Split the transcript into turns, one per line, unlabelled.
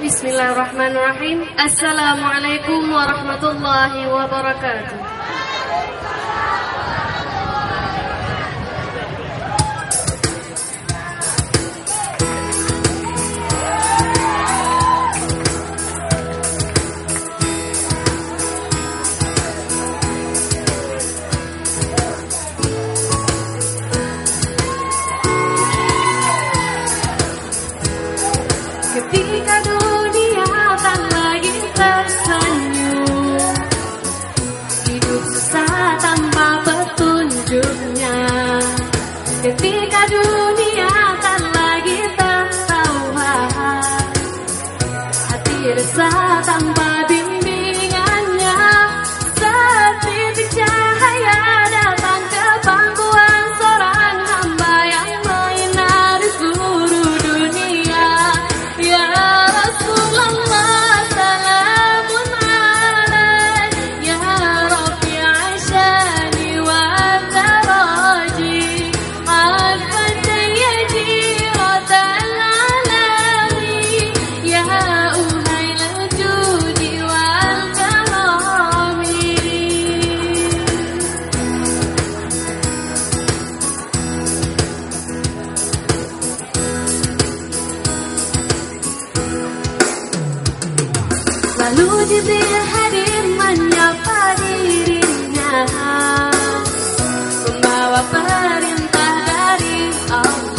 Bismillahirrahmanirrahim. Assalamualaikum warahmatullahi wabarakatuh. Ketika dunia tak lagi tersenyum, hidup susah tanpa petunjuknya. Ketika dunia tak lagi tertawa, hati resah tanpa bimbingannya. Setitik cahaya datang ke pangkuan seorang hamba yang menyinari seluruh dunia. Ya Rasulullah, salamun alaik, ya Rabbi asyani wa taraji, alfa sayyidi ratal alami, ya uhailal judi wal karami. Lalu Jibril hadir menyapa dirinya, membawa perintah dari Allah.